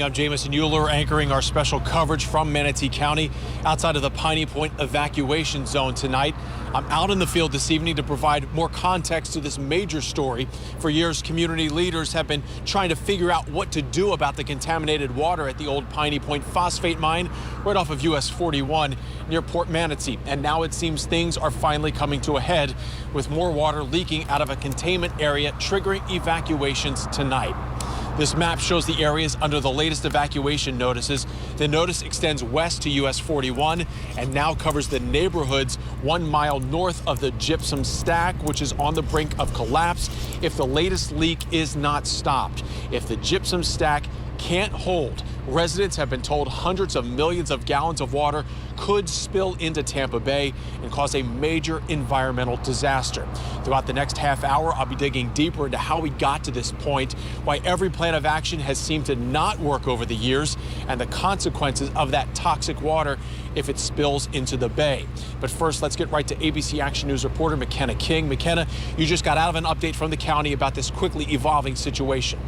I'm Jamison Euler, anchoring our special coverage from Manatee County outside of the Piney Point evacuation zone tonight. I'm out in the field this evening to provide more context to this major story. For years, community leaders have been trying to figure out what to do about the contaminated water at the old Piney Point phosphate mine right off of US 41 near Port Manatee. And now it seems things are finally coming to a head with more water leaking out of a containment area, triggering evacuations tonight. This map shows the areas under the latest evacuation notices. The notice extends west to US 41 and now covers the neighborhoods 1 mile north of the gypsum stack, which is on the brink of collapse if the latest leak is not stopped. If the gypsum stack can't hold, residents have been told hundreds of millions of gallons of water could spill into Tampa Bay and cause a major environmental disaster. Throughout the next half hour, I'll be digging deeper into how we got to this point, why every plan of action has seemed to not work over the years, and the consequences of that toxic water if it spills into the bay. But first, let's get right to ABC Action News reporter McKenna King. McKenna, you just got out of an update from the county about this quickly evolving situation.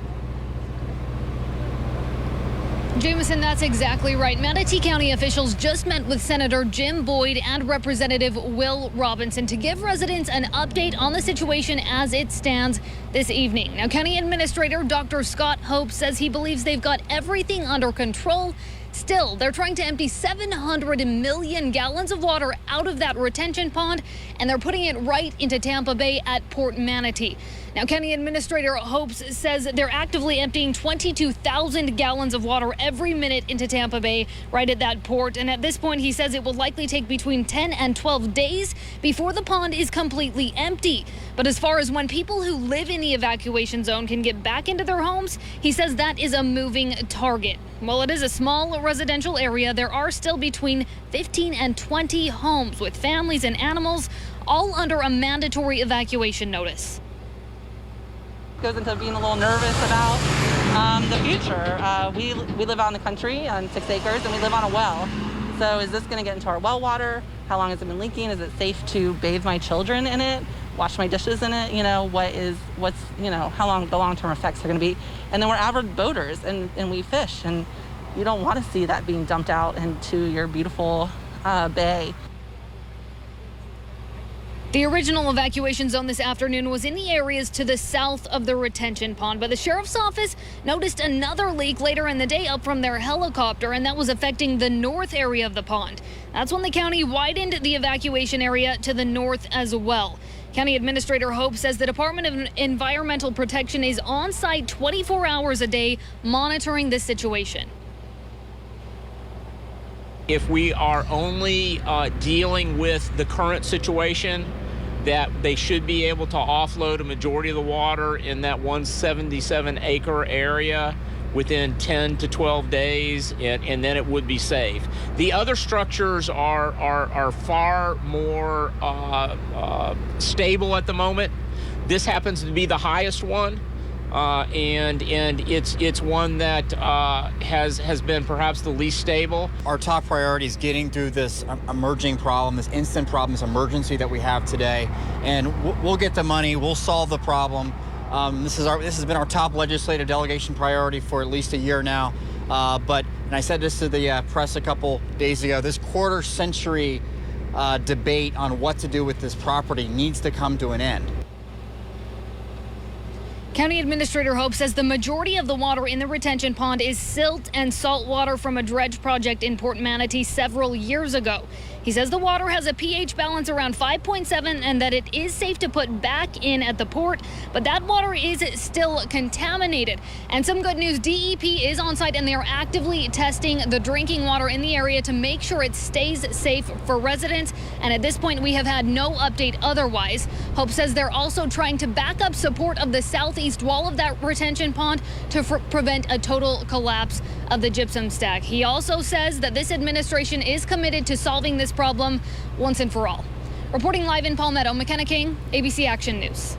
Jamison, that's exactly right. Manatee County officials just met with Senator Jim Boyd and Representative Will Robinson to give residents an update on the situation as it stands this evening. Now, County Administrator Dr. Scott Hope says he believes they've got everything under control. Still, they're trying to empty 700 million gallons of water out of that retention pond, and they're putting it right into Tampa Bay at Port Manatee. Now, County Administrator Hopes says they're actively emptying 22,000 gallons of water every minute into Tampa Bay right at that port. And at this point, he says it will likely take between 10 and 12 days before the pond is completely empty. But as far as when people who live in the evacuation zone can get back into their homes, he says that is a moving target. While it is a small residential area, there are still between 15 and 20 homes with families and animals, all under a mandatory evacuation notice. Goes into being a little nervous about the future. We live out in the country on 6 acres, and we live on a well. So is this going to get into our well water? How long has it been leaking? Is it safe to bathe my children in it? Wash my dishes in it? You know, how long the long-term effects are going to be? And then we're avid boaters, and we fish, and you don't want to see that being dumped out into your beautiful bay. The original evacuation zone this afternoon was in the areas to the south of the retention pond, but the sheriff's office noticed another leak later in the day up from their helicopter, and that was affecting the north area of the pond. That's when the county widened the evacuation area to the north as well. County Administrator Hope says the Department of Environmental Protection is on site 24 hours a day monitoring this situation. If we are only dealing with the current situation, that they should be able to offload a majority of the water in that 177-acre area within 10 to 12 days, and then it would be safe. The other structures are far more stable at the moment. This happens to be the highest one. And it's one that has been perhaps the least stable. Our top priority is getting through this emerging problem, this instant problem, this emergency that we have today, and we'll get the money. We'll solve the problem. This has been our top legislative delegation priority for at least a year now. And I said this to the press a couple days ago. This quarter-century debate on what to do with this property needs to come to an end. County Administrator Hope says the majority of the water in the retention pond is silt and salt water from a dredge project in Port Manatee several years ago. He says the water has a pH balance around 5.7 and that it is safe to put back in at the port, but that water is still contaminated. And some good news, DEP is on site and they are actively testing the drinking water in the area to make sure it stays safe for residents. And at this point, we have had no update otherwise. Hope says they're also trying to back up support of the southeast wall of that retention pond to prevent a total collapse of the gypsum stack. He also says that this administration is committed to solving this problem once and for all. Reporting live in Palmetto, McKenna King, ABC Action News.